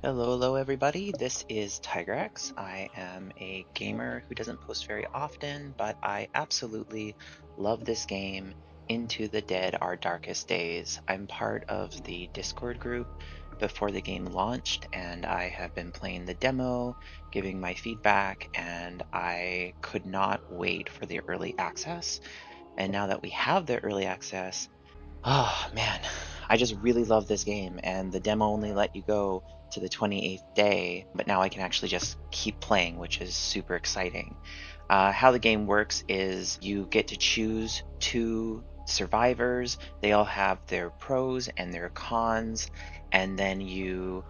Hello everybody. This is Tygrax. I am a gamer who doesn't post very often, but I absolutely love this game, Into the Dead Our Darkest Days. I'm part of the Discord group before the game launched, and I have been playing the demo, giving my feedback, and I could not wait for the early access. And now that we have the early access, oh man, I just really love this game, and the demo only let you go to the 28th day, but now I can actually just keep playing, which is super exciting. How the game works is you get to choose two survivors. They all have their pros and their cons, and then you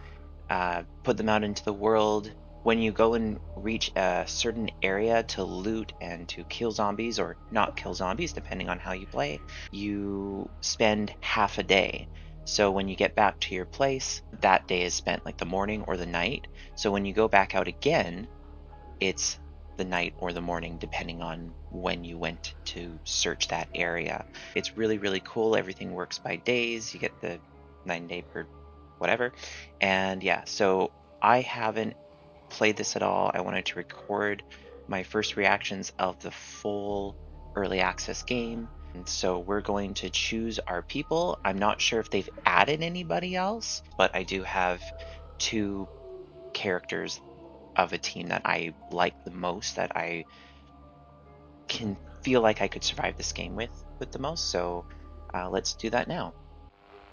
put them out into the world. When you go and reach a certain area to loot and to kill zombies or not kill zombies, depending on how you play, you spend half a day. So when you get back to your place, that day is spent like the morning or the night. So when you go back out again, it's the night or the morning, depending on when you went to search that area. It's really, really cool. Everything works by days. You get the 9 day per whatever. And yeah, so I haven't played this at all. I wanted to record my first reactions of the full early access game. And so we're going to choose our people. I'm not sure if they've added anybody else, but I do have two characters of a team that I like the most, that I can feel like I could survive this game with the most. So let's do that now.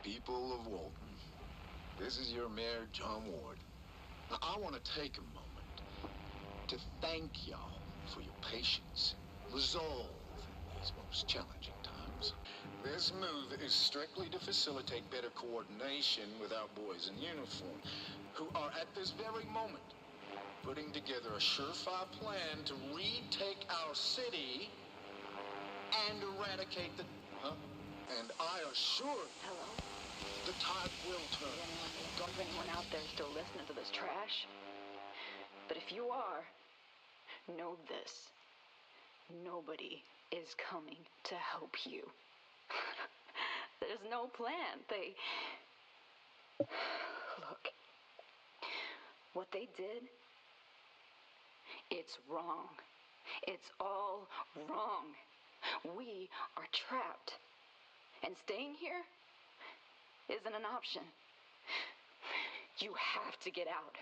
People of Walton, this is your mayor, John Ward. Now, I want to take a moment to thank y'all for your patience and resolve in these most challenging times. This move is strictly to facilitate better coordination with our boys in uniform, who are at this very moment putting together a surefire plan to retake our city and eradicate the... Huh? And I assure you, Hello? the tide will turn. Is anyone out there still listening to this trash? But if you are, know this. Nobody is coming to help you. There's no plan. Look. What they did, it's wrong. It's all wrong. We are trapped. And staying here isn't an option. You have to get out.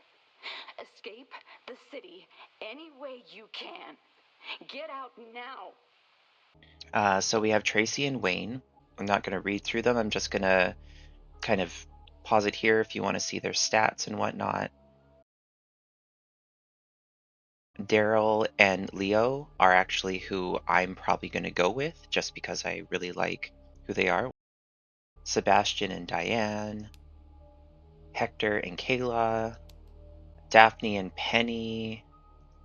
Escape the city any way you can. Get out now. So we have Tracy and Wayne. I'm not going to read through them. I'm just going to kind of pause it here if you want to see their stats and whatnot. Daryl and Leo are actually who I'm probably going to go with, just because I really like who they are. Sebastian and Diane, Hector and Kayla, Daphne and Penny.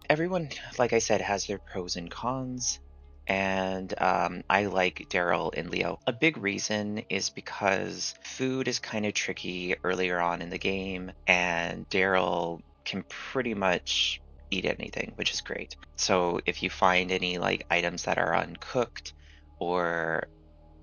Everyone, like I said, has their pros and cons. And I like Daryl and Leo. A big reason is because food is kind of tricky earlier on in the game, and Daryl can pretty much eat anything, which is great. So if you find any like items that are uncooked or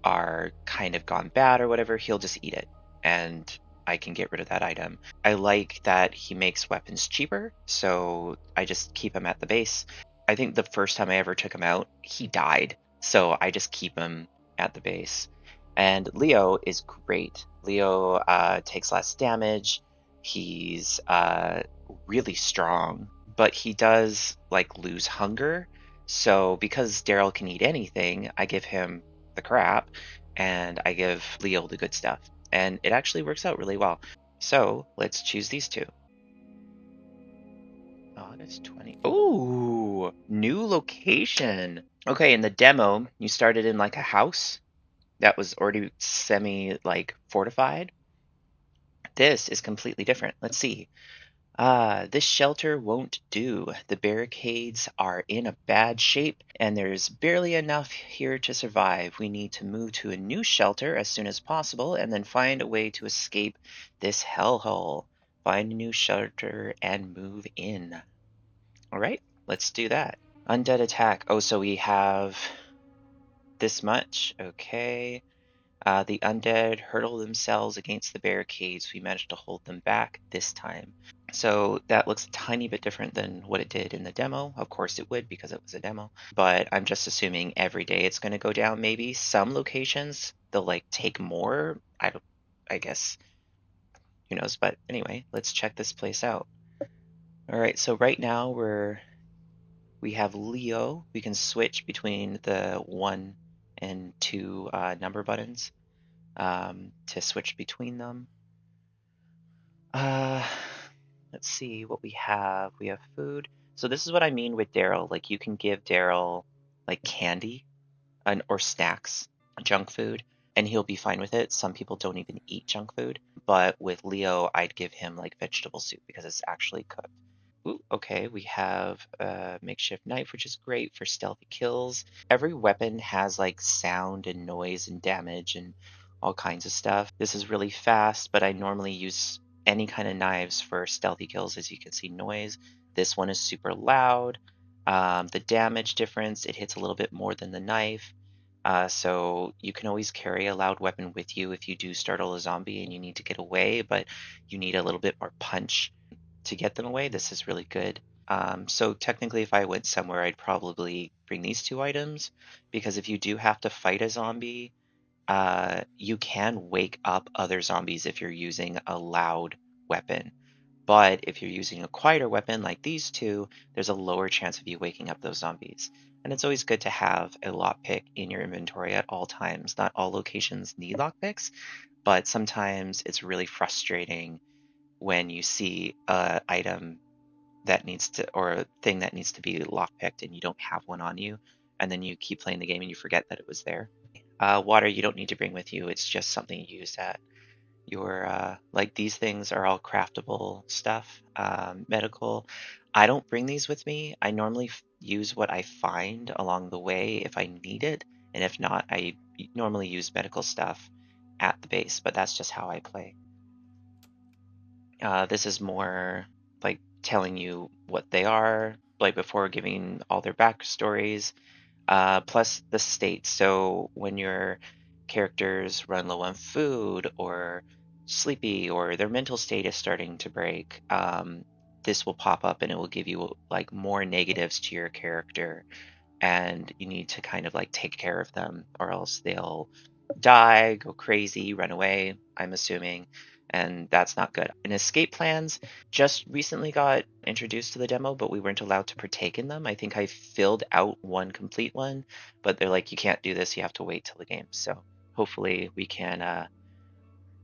are kind of gone bad or whatever, he'll just eat it, and I can get rid of that item. I like that he makes weapons cheaper, so I just keep him at the base. I think the first time I ever took him out, he died, so I just keep him at the base. And Leo is great. Leo takes less damage. He's really strong, but he does like lose hunger. So because Daryl can eat anything, I give him the crap and I give Leo the good stuff. And it actually works out really well. So let's choose these two. August 20. Ooh, new location. Okay, in the demo, you started in like a house that was already semi like fortified. This is completely different. Let's see. This shelter won't do. The barricades are in a bad shape, and there's barely enough here to survive. We need to move to a new shelter as soon as possible, and then find a way to escape this hellhole. Find a new shelter and move in. Alright, let's do that. Undead attack. Oh, so we have this much. Okay. The undead hurtle themselves against the barricades. We managed to hold them back this time. So that looks a tiny bit different than what it did in the demo. Of course it would because it was a demo. But I'm just assuming every day it's going to go down. Maybe some locations they'll like take more. I guess who knows. But anyway, let's check this place out. All right. So right now we have Leo. We can switch between the 1 and 2 number buttons to switch between them. Uh, let's see what we have. We have food. So this is what I mean with Daryl. Like you can give Daryl like candy or snacks, junk food, and he'll be fine with it. Some people don't even eat junk food, but with Leo, I'd give him like vegetable soup because it's actually cooked. Ooh, okay, we have a makeshift knife, which is great for stealthy kills. Every weapon has like sound and noise and damage and all kinds of stuff. This is really fast, but I normally use any kind of knives for stealthy kills, as you can see, noise. This one is super loud. The damage difference, it hits a little bit more than the knife. So you can always carry a loud weapon with you if you do startle a zombie and you need to get away, but you need a little bit more punch to get them away. This is really good. So technically, if I went somewhere, I'd probably bring these 2 items because if you do have to fight a zombie, you can wake up other zombies if you're using a loud weapon. But if you're using a quieter weapon like these 2, there's a lower chance of you waking up those zombies. And it's always good to have a lockpick in your inventory at all times. Not all locations need lockpicks, but sometimes it's really frustrating when you see a item that needs to or a thing that needs to be lockpicked and you don't have one on you, and then you keep playing the game and you forget that it was there. Water you don't need to bring with you. It's just something you use at your like these things are all craftable stuff. Medical, I don't bring these with me. I normally use what I find along the way if I need it, and if not, I normally use medical stuff at the base. But that's just how I play. This is more like telling you what they are, like before giving all their backstories, plus the state. So when your characters run low on food or sleepy or their mental state is starting to break, this will pop up and it will give you like more negatives to your character, and you need to kind of like take care of them or else they'll die, go crazy, run away, I'm assuming, and that's not good. And escape plans just recently got introduced to the demo, but we weren't allowed to partake in them. I think I filled out one complete one, but they're like, you can't do this, you have to wait till the game. So hopefully we can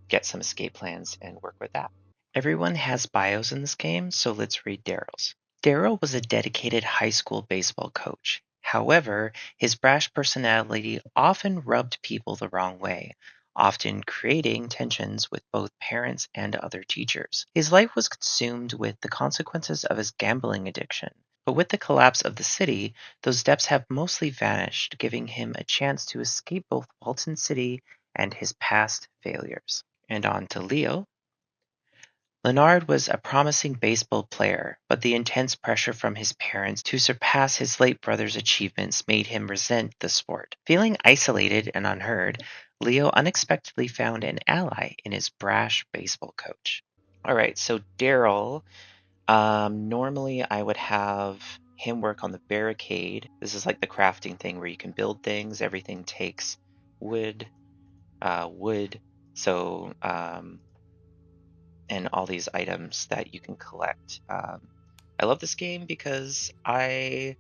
get some escape plans and work with that. Everyone has bios in this game, so let's read Daryl's. Daryl was a dedicated high school baseball coach. However, his brash personality often rubbed people the wrong way, often creating tensions with both parents and other teachers. His life was consumed with the consequences of his gambling addiction. But with the collapse of the city, those debts have mostly vanished, giving him a chance to escape both Walton City and his past failures. And on to Leo. Leonard was a promising baseball player, but the intense pressure from his parents to surpass his late brother's achievements made him resent the sport. Feeling isolated and unheard, Leo unexpectedly found an ally in his brash baseball coach. All right, so Daryl, normally I would have him work on the barricade. This is like the crafting thing where you can build things. Everything takes wood, wood. So and all these items that you can collect. I love this game because I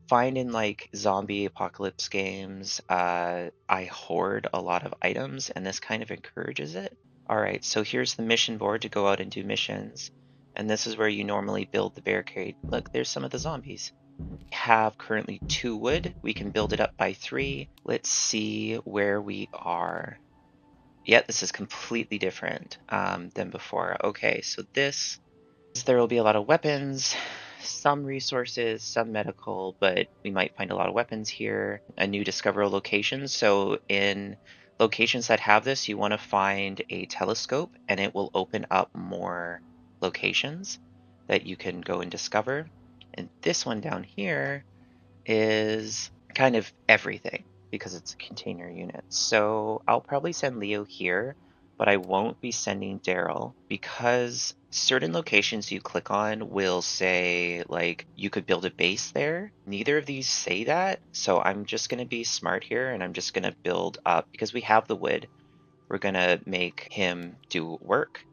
find in like zombie apocalypse games, I hoard a lot of items, and this kind of encourages it. All right, so here's the mission board to go out and do missions, and this is where you normally build the barricade. Look, there's some of the zombies. We have currently 2 wood. We can build it up by 3. Let's see where we are. Yeah, this is completely different than before. Okay, so there will be a lot of weapons, some resources, some medical, but we might find a lot of weapons here. A new discover location. So in locations that have this, you want to find a telescope and it will open up more locations that you can go and discover. And this one down here is kind of everything. because it's a container unit. So I'll probably send Leo here, but I won't be sending Daryl because certain locations you click on will say like you could build a base there. Neither of these say that, so I'm just going to be smart here and I'm just going to build up because we have the wood. We're going to make him do work.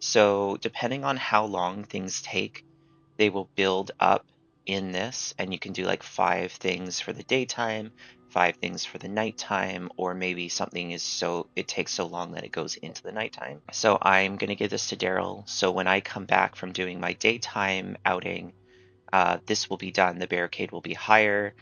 So depending on how long things take, they will build up in this, and you can do like 5 things for the daytime, 5 things for the nighttime, or maybe something is so it takes so long that it goes into the nighttime. So I'm going to give this to Daryl. So when I come back from doing my daytime outing, this will be done. The barricade will be higher.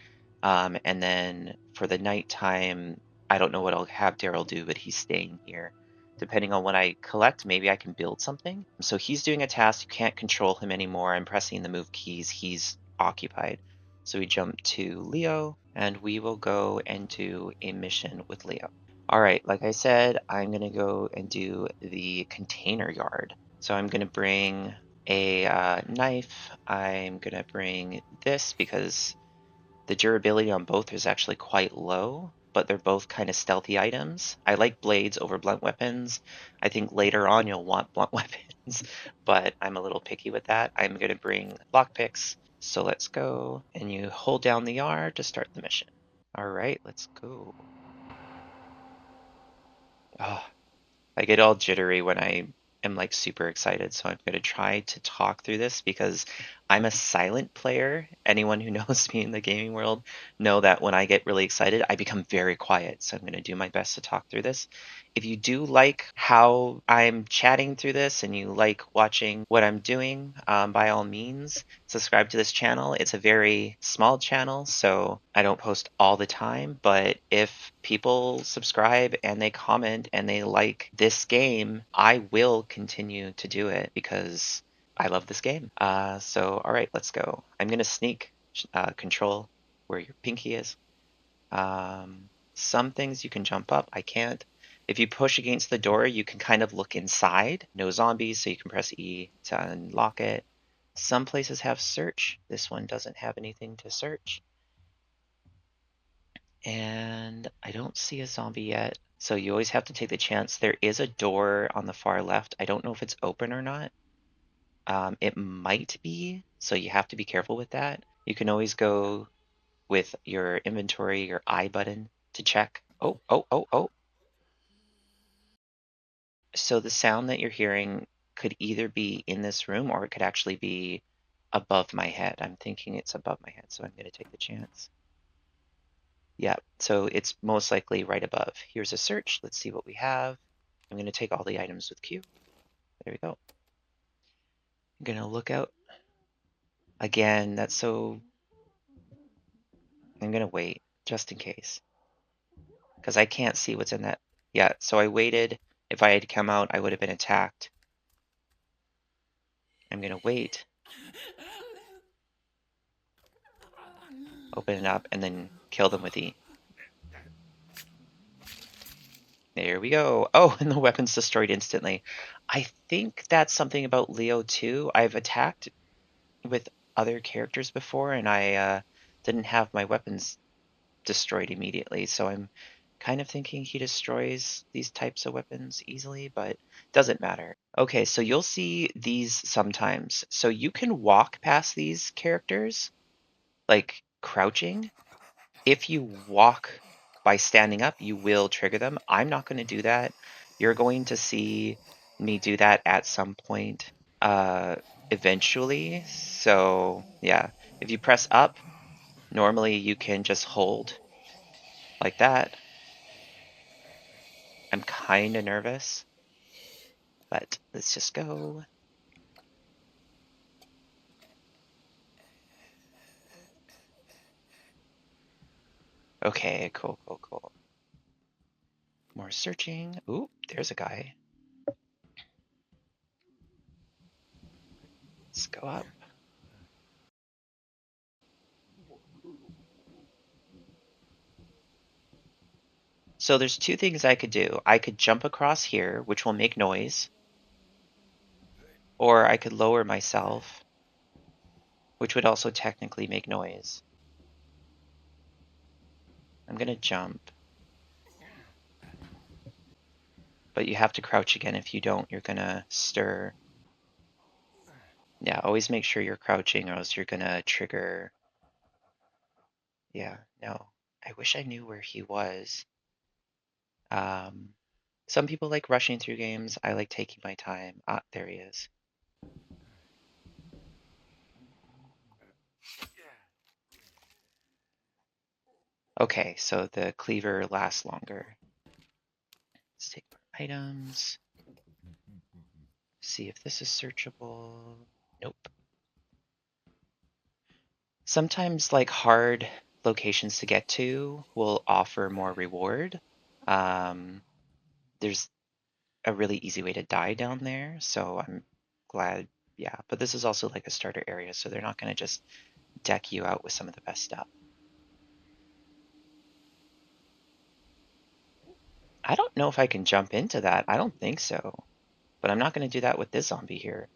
And then for the nighttime, I don't know what I'll have Daryl do, but he's staying here. Depending on what I collect, maybe I can build something. So he's doing a task. You can't control him anymore. I'm pressing the move keys. He's occupied. So we jump to Leo, and we will go and do a mission with Leo. All right, like I said, I'm going to go and do the container yard. So I'm going to bring a knife. I'm going to bring this because the durability on both is actually quite low, but they're both kind of stealthy items. I like blades over blunt weapons. I think later on you'll want blunt weapons, but I'm a little picky with that. I'm going to bring lockpicks. So let's go, and you hold down the R to start the mission. All right, let's go. Oh, I get all jittery when I am like super excited, so I'm going to try to talk through this because I'm a silent player. Anyone who knows me in the gaming world know that when I get really excited, I become very quiet. So I'm going to do my best to talk through this. If you do like how I'm chatting through this and you like watching what I'm doing, by all means, subscribe to this channel. It's a very small channel, so I don't post all the time. But if people subscribe and they comment and they like this game, I will continue to do it because I love this game. So, all right, let's go. I'm going to sneak control where your pinky is. Some things you can jump up. I can't. If you push against the door, you can kind of look inside. No zombies, so you can press E to unlock it. Some places have search. This one doesn't have anything to search. And I don't see a zombie yet. So you always have to take the chance. There is a door on the far left. I don't know if it's open or not. It might be, so you have to be careful with that. You can always go with your inventory, your I button to check. Oh, oh, oh, oh. So the sound that you're hearing could either be in this room or it could actually be above my head. I'm thinking it's above my head, so I'm going to take the chance. Yeah, so it's most likely right above. Here's a search. Let's see what we have. I'm going to take all the items with Q. There we go. I'm going to look out. Again, that's so... I'm going to wait just in case because I can't see what's in that. Yeah, so I waited. If I had come out, I would have been attacked. I'm going to wait, open it up, and then kill them with E. There we go. Oh, and the weapon's destroyed instantly. I think that's something about Leo too. I've attacked with other characters before, and I didn't have my weapons destroyed immediately. So I'm kind of thinking he destroys these types of weapons easily, but doesn't matter. Okay, so you'll see these sometimes. So you can walk past these characters, like crouching. If you walk by standing up, you will trigger them. I'm not going to do that. You're going to see me do that at some point eventually. So yeah, if you press up, normally you can just hold like that. I'm kind of nervous, but let's just go. Okay, cool, cool, cool. More searching. Ooh, there's a guy. Let's go up. So there's 2 things I could do. I could jump across here, which will make noise, or I could lower myself, which would also technically make noise. I'm gonna jump. But you have to crouch again. If you don't, you're gonna stir. Yeah, always make sure you're crouching or else you're gonna trigger. Yeah, no. I wish I knew where he was. Um, some people like rushing through games. I like taking my time. Ah, there he is. Okay, so the cleaver lasts longer. Let's take more items. See if this is searchable. Nope. Sometimes like hard locations to get to will offer more reward. There's a really easy way to die down there, so I'm glad. Yeah, but this is also like a starter area, so they're not going to just deck you out with some of the best stuff. I don't know if I can jump into that. I don't think so, but I'm not going to do that with this zombie here.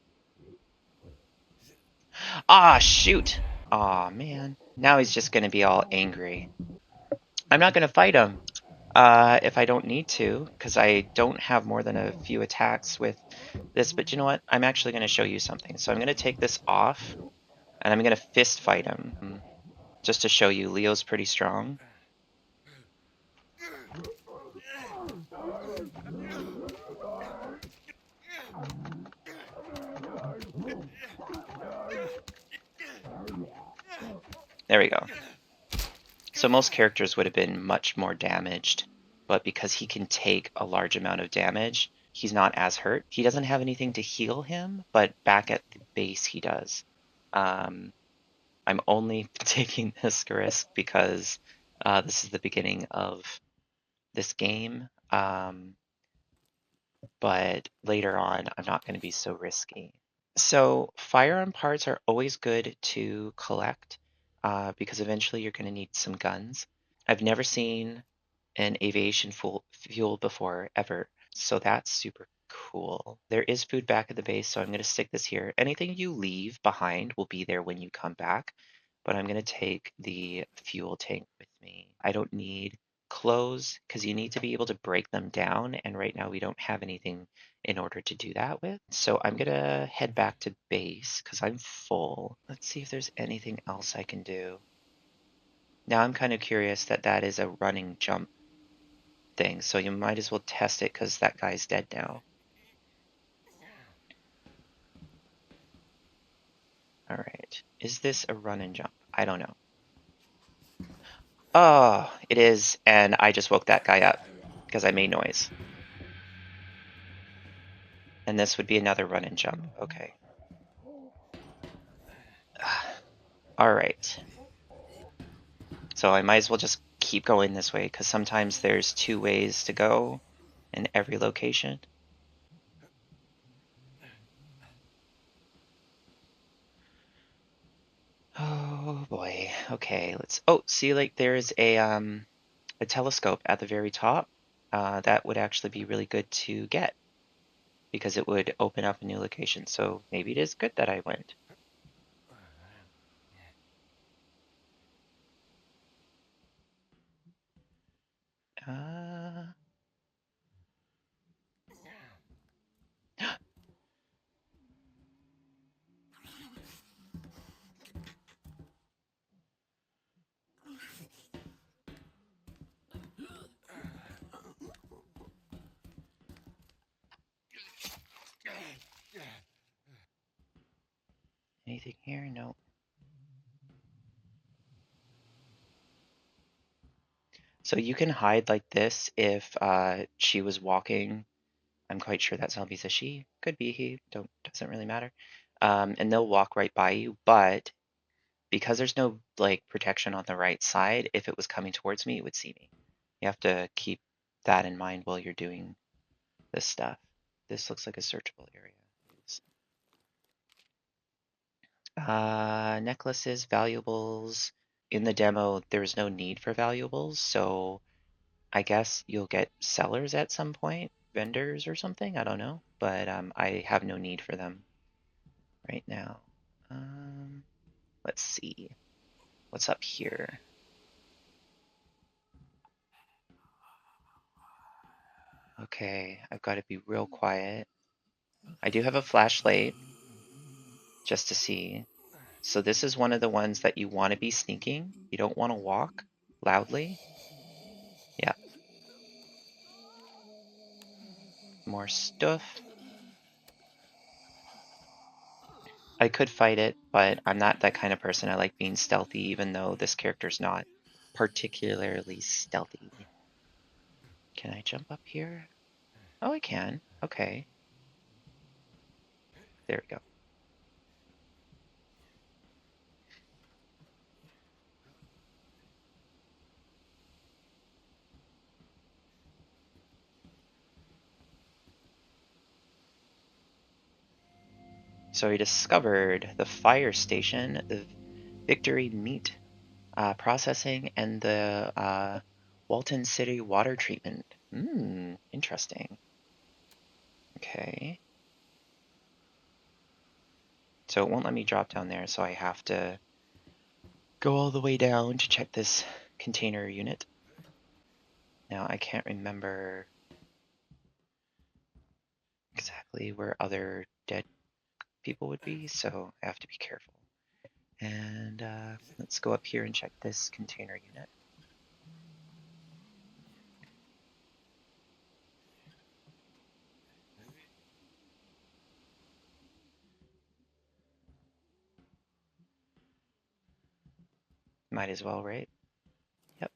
Ah, shoot. Aw, man. Now he's just going to be all angry. I'm not going to fight him if I don't need to, because I don't have more than a few attacks with this. But you know what? I'm actually going to show you something. So I'm going to take this off, and I'm going to fist fight him, just to show you Leo's pretty strong. There we go. So most characters would have been much more damaged, but because he can take a large amount of damage, he's not as hurt. He doesn't have anything to heal him, but back at the base he does. Um, I'm only taking this risk because this is the beginning of this game. But later on, I'm not going to be so risky. So firearm parts are always good to collect because eventually you're going to need some guns. I've never seen an aviation fuel before, ever. So that's super cool. There is food back at the base, so I'm going to stick this here. Anything you leave behind will be there when you come back, but I'm going to take the fuel tank with me. I don't need clothes because you need to be able to break them down, and right now we don't have anything in order to do that with. So I'm going to head back to base because I'm full. Let's see if there's anything else I can do. Now I'm kind of curious that that is a running jump thing, so you might as well test it because that guy's dead now. All right. Is this a run and jump? I don't know. Oh, it is, and I just woke that guy up because I made noise. And this would be another run and jump. Okay. All right. So I might as well just keep going this way because sometimes there's two ways to go in every location. Oh boy. Okay, let's. Oh, see, like there's a telescope at the very top. That would actually be really good to get because it would open up a new location. So maybe it is good that I went. Uh, anything here? No. So you can hide like this if she was walking. I'm quite sure that zombie's a she. Could be he. Don't doesn't really matter. And they'll walk right by you, but because there's no like protection on the right side, if it was coming towards me, it would see me. You have to keep that in mind while you're doing this stuff. This looks like a searchable area. Necklaces, valuables. In the demo, there's no need for valuables, so I guess you'll get sellers at some point, vendors or something. I don't know, but I have no need for them right now. Let's see what's up here. Okay, I've got to be real quiet. I do have a flashlight just to see. So this is one of the ones that you want to be sneaking. You don't want to walk loudly. Yeah, more stuff. I could fight it, but I'm not that kind of person. I like being stealthy, even though this character's not particularly stealthy. Can I jump up here? Oh, I can. Okay, there we go. So he discovered the fire station, the Victory Meat processing, and the Walton City water treatment. Interesting. Okay. So it won't let me drop down there, so I have to go all the way down to check this container unit. Now I can't remember exactly where other dead people would be, so I have to be careful. And let's go up here and check this container unit. Might as well, right? Yep.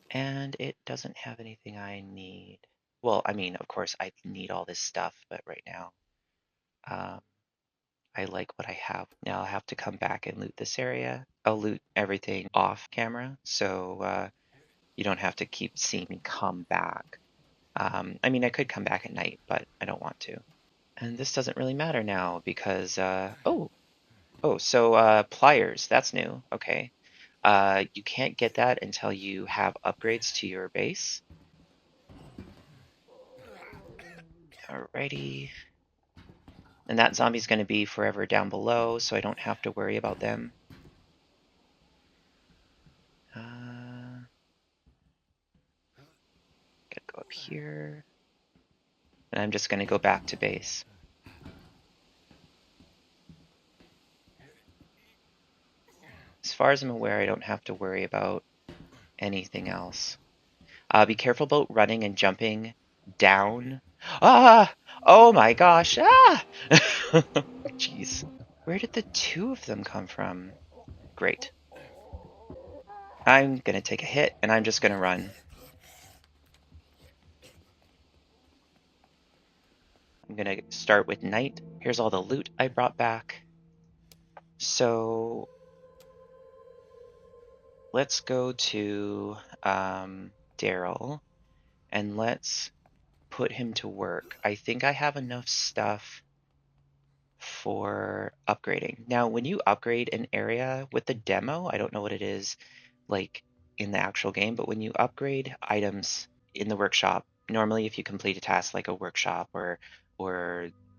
And it doesn't have anything I need. Well, I mean, of course, I need all this stuff, but right now, um, I like what I have. Now I'll have to come back and loot this area. I'll loot everything off camera, so you don't have to keep seeing me come back. I mean, I could come back at night, but I don't want to. And this doesn't really matter now because, so pliers, that's new. Okay. You can't get that until you have upgrades to your base. Alrighty. And that zombie's going to be forever down below, so I don't have to worry about them. Gotta go up here. And I'm just going to go back to base. As far as I'm aware, I don't have to worry about anything else. Be careful about running and jumping down. Ah! Oh my gosh! Ah! Jeez. Where did the two of them come from? Great. I'm gonna take a hit, and I'm just gonna run. I'm gonna start with night. Here's all the loot I brought back. So let's go to Daryl, and let's put him to work. I think I have enough stuff for upgrading. Now, when you upgrade an area with the demo, I don't know what it is like in the actual game, but when you upgrade items in the workshop, normally if you complete a task like a workshop or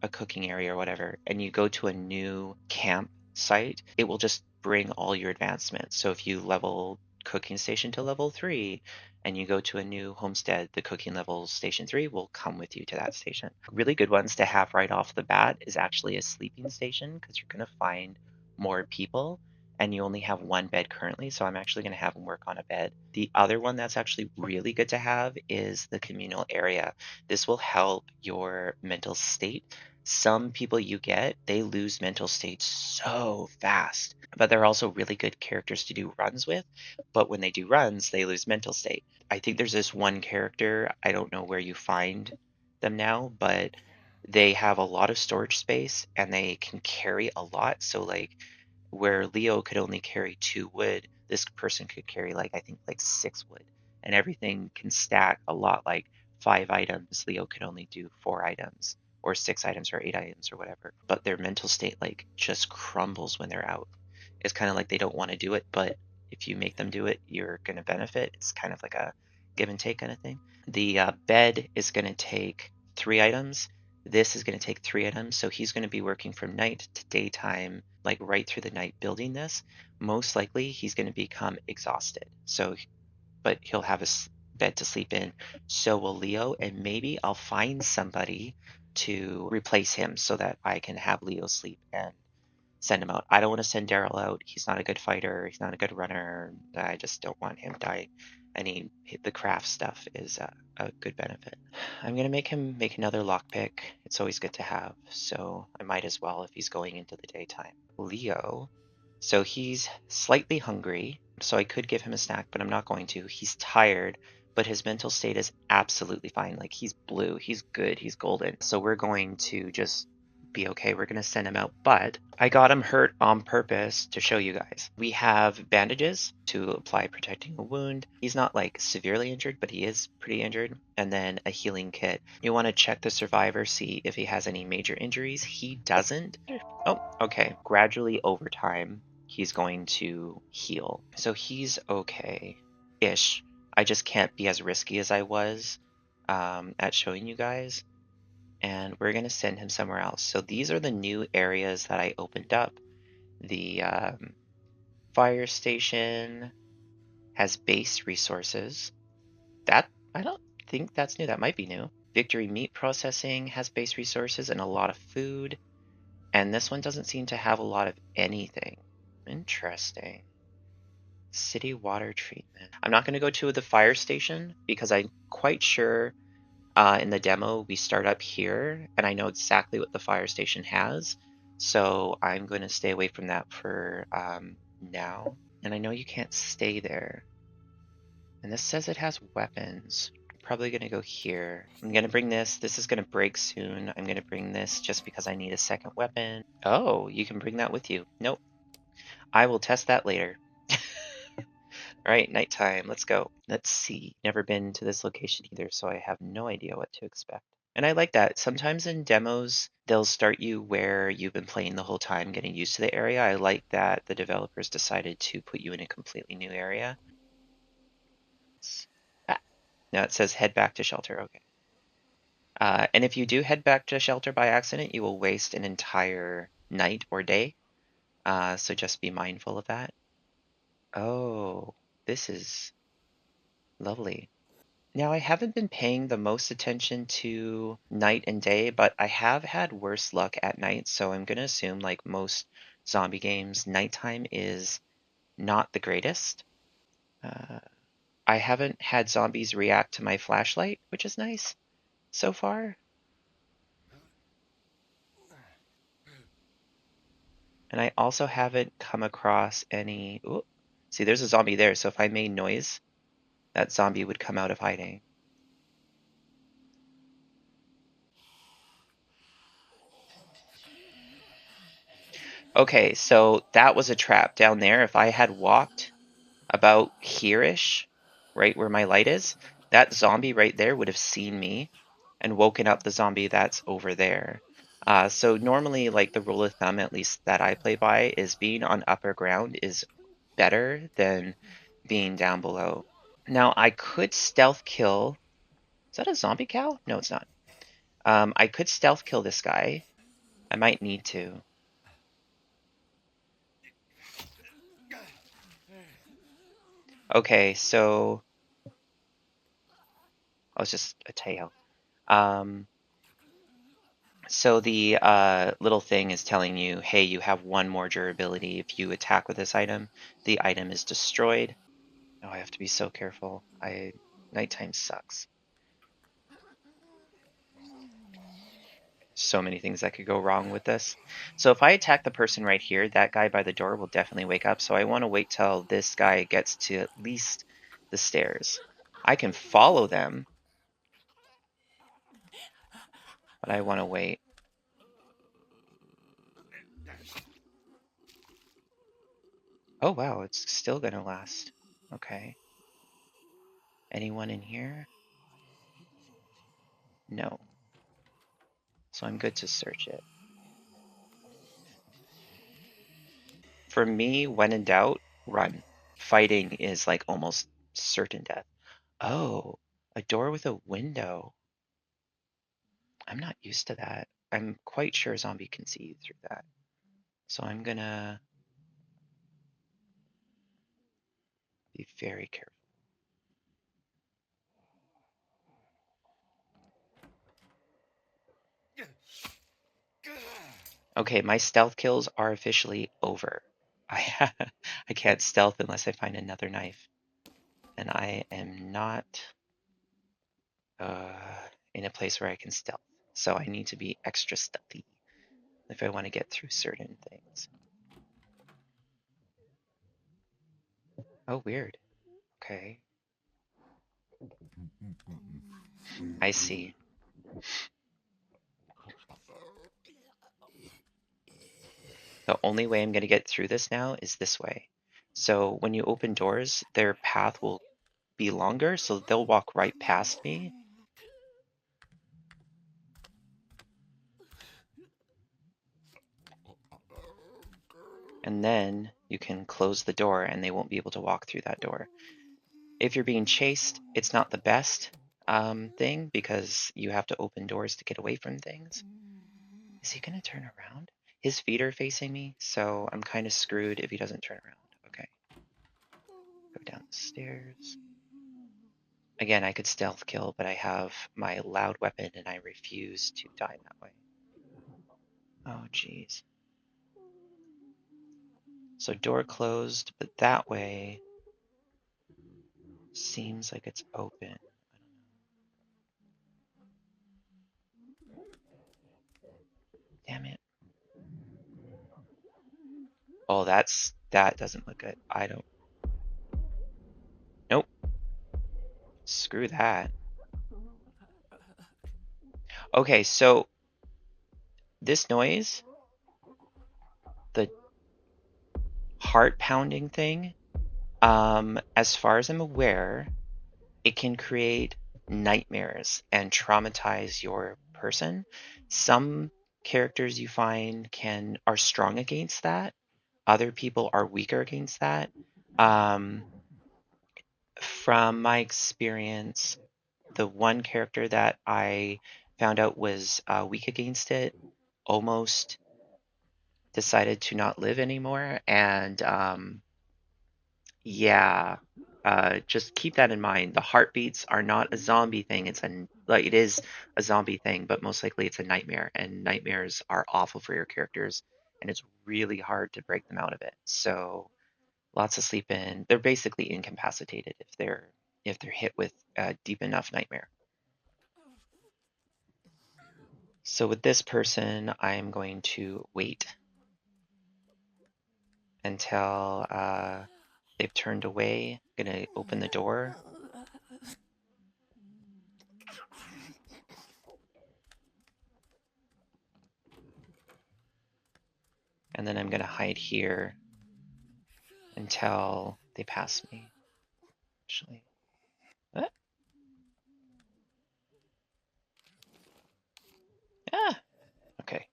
a cooking area or whatever, and you go to a new camp site, it will just bring all your advancements. So if you level cooking station to level 3 and you go to a new homestead, the cooking level station 3 will come with you to that station. Really good ones to have right off the bat is actually a sleeping station, because you're going to find more people and you only have one bed currently, so I'm actually going to have them work on a bed. The other one that's actually really good to have is the communal area. This will help your mental state. Some people you get, they lose mental state so fast, but they're also really good characters to do runs with. But when they do runs, they lose mental state. I think there's this one character, I don't know where you find them now, but they have a lot of storage space and they can carry a lot. So like where Leo could only carry 2 wood, this person could carry like I think like 6 wood, and everything can stack a lot. Like 5 items, Leo could only do 4 items, or 6 items, or 8 items, or whatever. But their mental state like just crumbles when they're out. It's kind of like they don't want to do it, but if you make them do it, you're going to benefit. It's kind of like a give and take kind of thing. The bed is going to take 3 items. This is going to take 3 items. So he's going to be working from night to daytime, like right through the night building this. Most likely he's going to become exhausted. So, but he'll have bed to sleep in. So will Leo, and maybe I'll find somebody to replace him so that I can have Leo sleep and send him out. I don't want to send Daryl out. He's not a good fighter. He's not a good runner. I just don't want him die. I need the craft stuff is a good benefit. I'm gonna make him make another lockpick. It's always good to have, so I might as well if he's going into the daytime. Leo. So he's slightly hungry, so I could give him a snack, but I'm not going to. He's tired, but his mental state is absolutely fine. Like he's blue, he's good, he's golden. So we're going to just be okay. We're going to send him out. But I got him hurt on purpose to show you guys. We have bandages to apply protecting a wound. He's not like severely injured, but he is pretty injured. And then a healing kit. You want to check the survivor, see if he has any major injuries. He doesn't. Oh, okay. Gradually over time, he's going to heal. So he's okay-ish. I just can't be as risky as I was at showing you guys. And we're going to send him somewhere else. So these are the new areas that I opened up. The fire station has base resources. That, I don't think that's new. That might be new. Victory Meat Processing has base resources and a lot of food. And this one doesn't seem to have a lot of anything. Interesting. City water treatment. I'm not going to go to the fire station because I'm quite sure in the demo we start up here and I know exactly what the fire station has. So I'm going to stay away from that for now. And I know you can't stay there. And this says it has weapons. I'm probably going to go here. I'm going to bring this. This is going to break soon. I'm going to bring this just because I need a second weapon. Oh, you can bring that with you. Nope. I will test that later. All right, nighttime. Let's go. Let's see. Never been to this location either, so I have no idea what to expect. And I like that. Sometimes in demos, they'll start you where you've been playing the whole time, getting used to the area. I like that the developers decided to put you in a completely new area. Ah, now it says head back to shelter. Okay. And if you do head back to shelter by accident, you will waste an entire night or day. So just be mindful of that. Oh, this is lovely. Now, I haven't been paying the most attention to night and day, but I have had worse luck at night, so I'm going to assume, like most zombie games, nighttime is not the greatest. Uh, I haven't had zombies react to my flashlight, which is nice so far. And I also haven't come across any. Ooh, see, there's a zombie there, so if I made noise, that zombie would come out of hiding. Okay, so that was a trap down there. If I had walked about here-ish, right where my light is, that zombie right there would have seen me and woken up the zombie that's over there. So normally, like the rule of thumb, at least that I play by, is being on upper ground is better than being down below. Now, I could stealth kill. Is that a zombie cow? No, it's not. I could stealth kill this guy. I might need to. Okay, so I was just a tail. Um, So the little thing is telling you, hey, you have one more durability. If you attack with this item, the item is destroyed. Oh, I have to be so careful. Nighttime sucks. So many things that could go wrong with this. So if I attack the person right here, that guy by the door will definitely wake up. So I want to wait till this guy gets to at least the stairs. I can follow them, but I want to wait. Oh, wow, it's still going to last. Okay. Anyone in here? No. So I'm good to search it. For me, when in doubt, run. Fighting is like almost certain death. Oh, a door with a window. I'm not used to that. I'm quite sure a zombie can see through that. So I'm gonna be very careful. Okay, my stealth kills are officially over. I I can't stealth unless I find another knife. And I am not in a place where I can stealth. So I need to be extra stealthy if I want to get through certain things. Oh, weird. Okay. I see. The only way I'm going to get through this now is this way. So when you open doors, their path will be longer, so they'll walk right past me. And then you can close the door and they won't be able to walk through that door. If you're being chased, it's not the best thing because you have to open doors to get away from things. Is he going to turn around? His feet are facing me, so I'm kind of screwed if he doesn't turn around. Okay. Go down the stairs. Again, I could stealth kill, but I have my loud weapon and I refuse to die that way. Oh, jeez. So door closed, but that way seems like it's open. Damn it. Oh, that doesn't look good. I don't. Nope. Screw that. Okay, so this noise, the heart pounding thing, as far as I'm aware, it can create nightmares and traumatize your person. Some characters you find are strong against that. Other people are weaker against that. From my experience, the one character that I found out was weak against it almost decided to not live anymore. And yeah, just keep that in mind. The heartbeats are not a zombie thing. It is a zombie thing, but most likely it's a nightmare, and nightmares are awful for your characters, and it's really hard to break them out of it. So lots of sleep in. They're basically incapacitated if they're hit with a deep enough nightmare. So with this person, I'm going to wait until they've turned away. I'm gonna open the door. And then I'm gonna hide here until they pass me. Actually. Ah, ah, okay.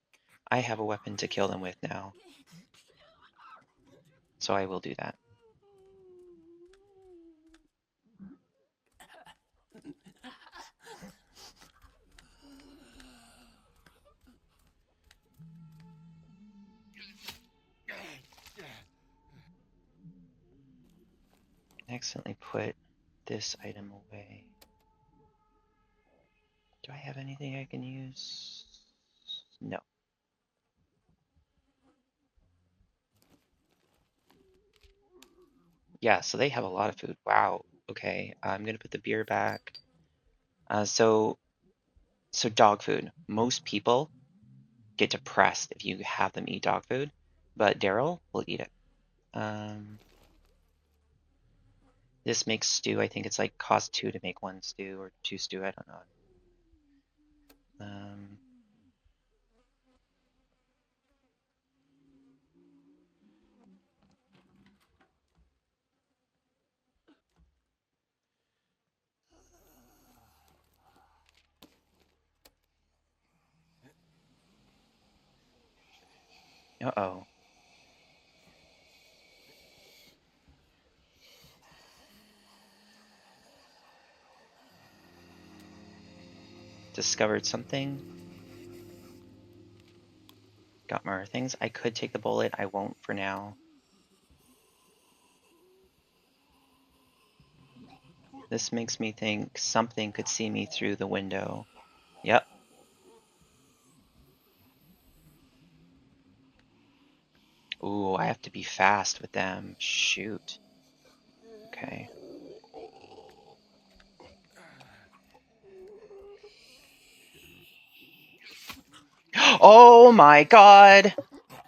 I have a weapon to kill them with now. So I will do that. I accidentally put this item away. Do I have anything I can use? No. Yeah, so they have a lot of food. Wow. Okay, I'm gonna put the beer back. So dog food. Most people get depressed if you have them eat dog food, but Daryl will eat it. This makes stew. I think it's like cost 2 to make 1 stew or 2 stew. I don't know. Um, uh-oh. Discovered something. Got more things. I could take the bullet. I won't for now. This makes me think something could see me through the window. Yep. Ooh, I have to be fast with them. Shoot. Okay. Oh my god!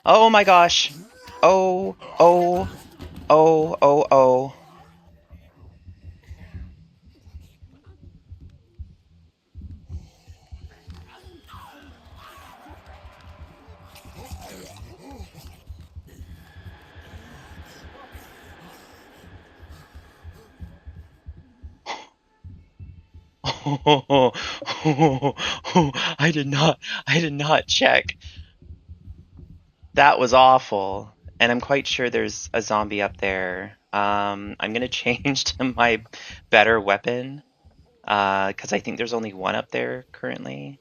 Oh my gosh! Oh, oh, oh, oh, oh. I did not check. That was awful. And I'm quite sure there's a zombie up there. I'm gonna change to my better weapon, because I think there's only one up there currently.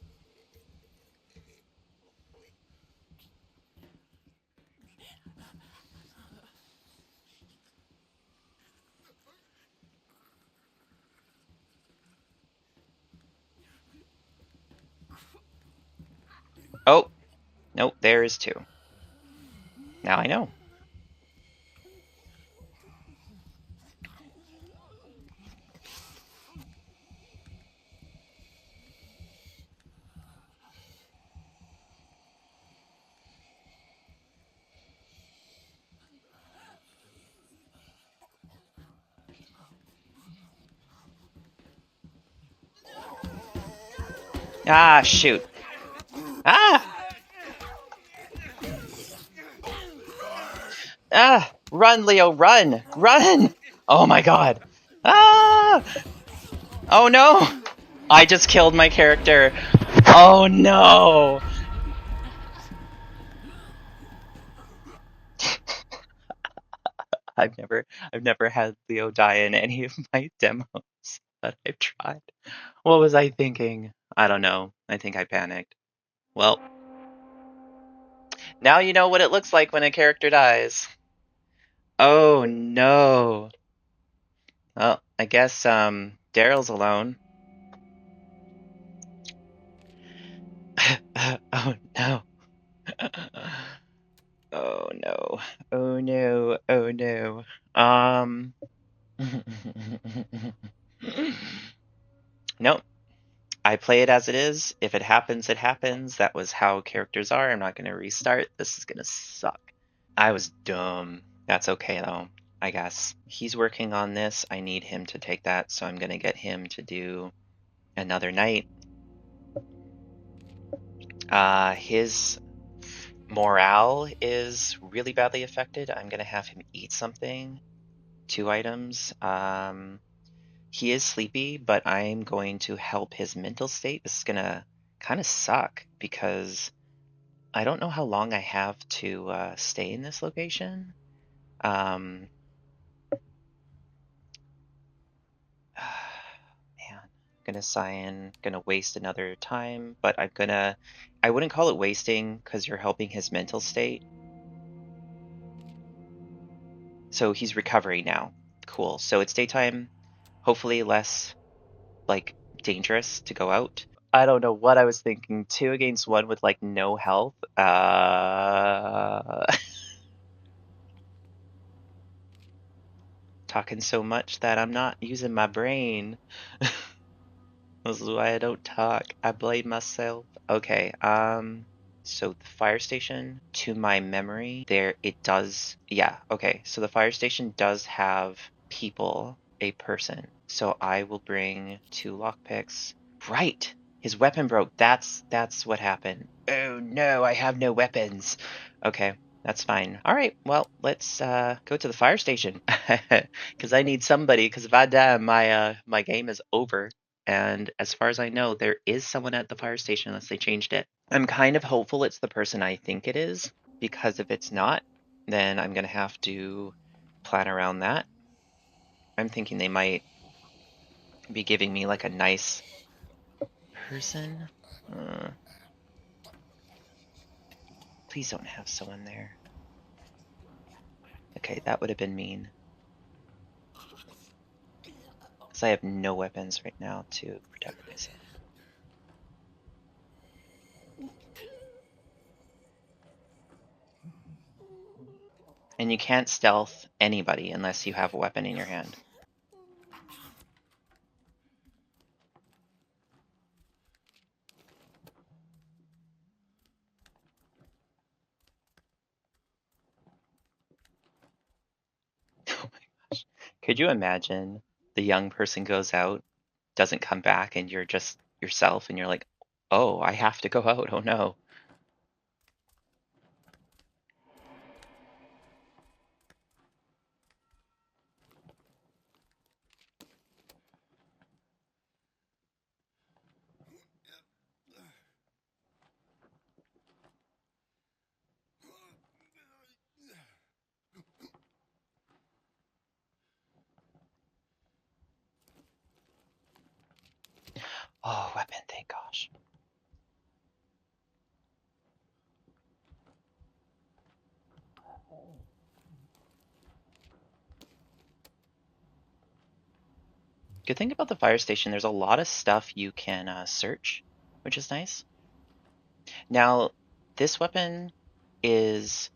Oh, nope, there is two. Now I know. Ah, shoot. Ah! Ah! Run, Leo, run! Run! Oh my god. Ah! Oh no! I just killed my character. Oh no! I've never had Leo die in any of my demos that I've tried. What was I thinking? I don't know. I think I panicked. Well, now you know what it looks like when a character dies. Oh no. Well, I guess Daryl's alone. Oh no. Oh no. Oh no. Oh no. Um Nope. I play it as it is. If it happens, it happens. That was how characters are. I'm not going to restart. This is going to suck. I was dumb. That's okay though, I guess. He's working on this. I need him to take that, so I'm going to get him to do another night. His morale is really badly affected. I'm going to have him eat something. 2 items. He is sleepy, but I'm going to help his mental state. This is going to kind of suck because I don't know how long I have to stay in this location. Man, gonna sign, gonna waste another time, but I wouldn't call it wasting because you're helping his mental state. So he's recovering now. Cool. So it's daytime, hopefully less like dangerous to go out. I don't know what I was thinking. 2 against 1 with like no health. Talking so much that I'm not using my brain. This is why I don't talk. I blame myself. Okay, so the fire station, to my memory, there it does, yeah, okay. So the fire station does have people, a person. So I will bring 2 lockpicks. Right! His weapon broke. That's what happened. Oh no, I have no weapons. Okay, that's fine. All right, well, let's go to the fire station because I need somebody. Because if I die, my game is over. And as far as I know, there is someone at the fire station unless they changed it. I'm kind of hopeful it's the person I think it is, because if it's not, then I'm gonna have to plan around that. I'm thinking they might be giving me like a nice person. Uh, please don't have someone there. Okay, that would have been mean. Because I have no weapons right now to protect myself. And you can't stealth anybody unless you have a weapon in your hand. Oh my gosh. Could you imagine the young person goes out, doesn't come back, and you're just yourself, and you're like, oh, I have to go out. Oh no. Oh, weapon, thank gosh. Good thing about the fire station, there's a lot of stuff you can search, which is nice. Now, this weapon is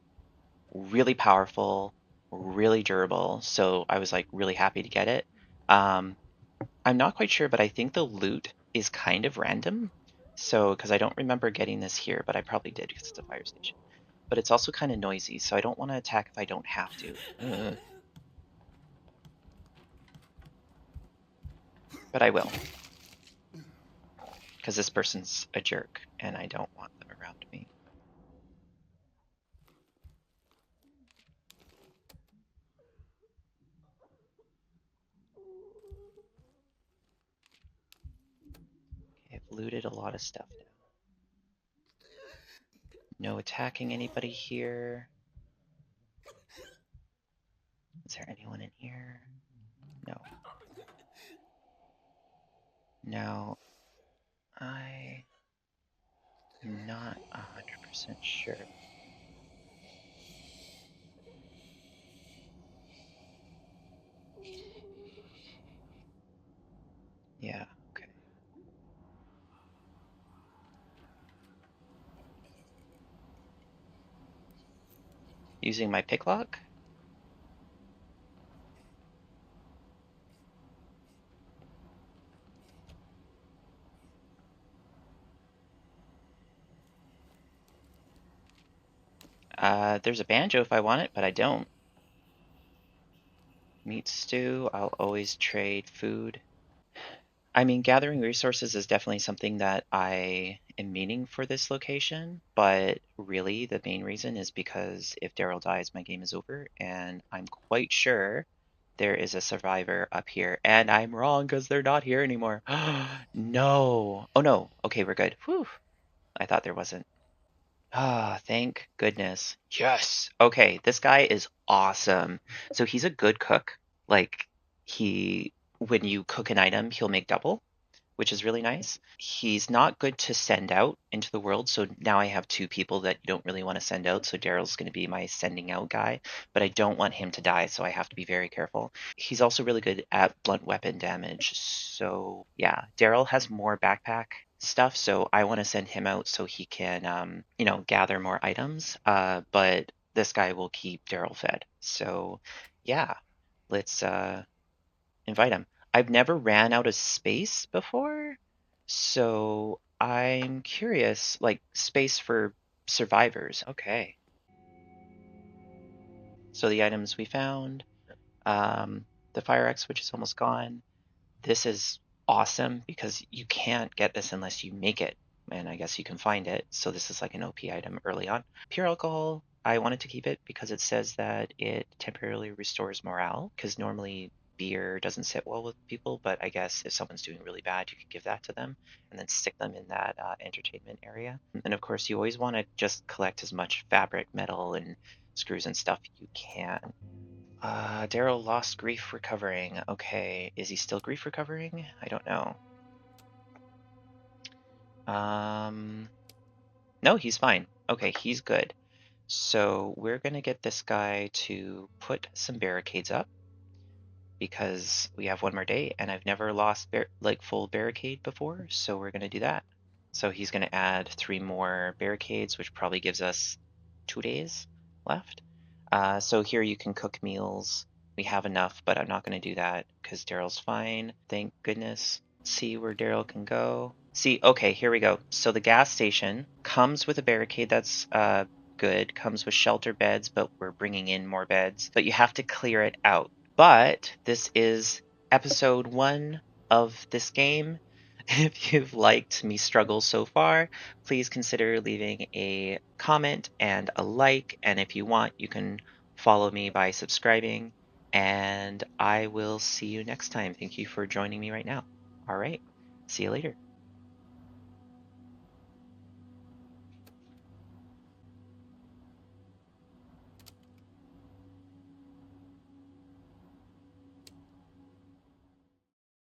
really powerful, really durable, so I was like really happy to get it. Um, I'm not quite sure, but I think the loot is kind of random. So, because I don't remember getting this here, but I probably did because it's a fire station. But it's also kind of noisy, so I don't want to attack if I don't have to. Ugh. But I will, because this person's a jerk, and I don't want them around me. Okay, I've looted a lot of stuff now. No attacking anybody here. Is there anyone in here? No. Now, I am not 100% sure. Yeah, okay. Using my picklock? There's a banjo if I want it, but I don't. Meat stew, I'll always trade food. I mean, gathering resources is definitely something that I am meaning for this location, but really the main reason is because if Daryl dies, my game is over, and I'm quite sure there is a survivor up here, and I'm wrong because they're not here anymore. No. Oh no. Okay, we're good. Whew. I thought there wasn't. Ah, thank goodness. Yes. Okay, this guy is awesome. So he's a good cook. Like when you cook an item, he'll make double, which is really nice. He's not good to send out into the world, so now I have two people that you don't really want to send out. So Daryl's going to be my sending out guy, but I don't want him to die, so I have to be very careful. He's also really good at blunt weapon damage. So yeah, Daryl has more backpack stuff, so I want to send him out so he can, gather more items. But this guy will keep Daryl fed. So yeah, let's invite him. I've never ran out of space before, so I'm curious, like space for survivors. Okay. So the items we found, um, the fire X, which is almost gone. This is awesome because you can't get this unless you make it, and I guess you can find it. So this is like an OP item early on. Pure alcohol, I wanted to keep it because it says that it temporarily restores morale, because normally beer doesn't sit well with people, but I guess if someone's doing really bad, you could give that to them and then stick them in that entertainment area. And of course, you always want to just collect as much fabric, metal, and screws and stuff you can. Daryl lost grief recovering. Okay, is he still grief recovering? I don't know. No, he's fine. Okay, he's good. So we're gonna get this guy to put some barricades up because we have one more day, and I've never lost full barricade before, so we're gonna do that. So he's gonna add 3 more barricades, which probably gives us 2 days left. So here you can cook meals. We have enough, but I'm not going to do that because Daryl's fine. Thank goodness. See where Daryl can go. See, okay, here we go. So the gas station comes with a barricade that's good, comes with shelter beds, but we're bringing in more beds. But you have to clear it out. But this is episode 1 of this game. If you've liked me struggle so far, please consider leaving a comment and a like. And if you want, you can follow me by subscribing. And I will see you next time. Thank you for joining me right now. All right. See you later.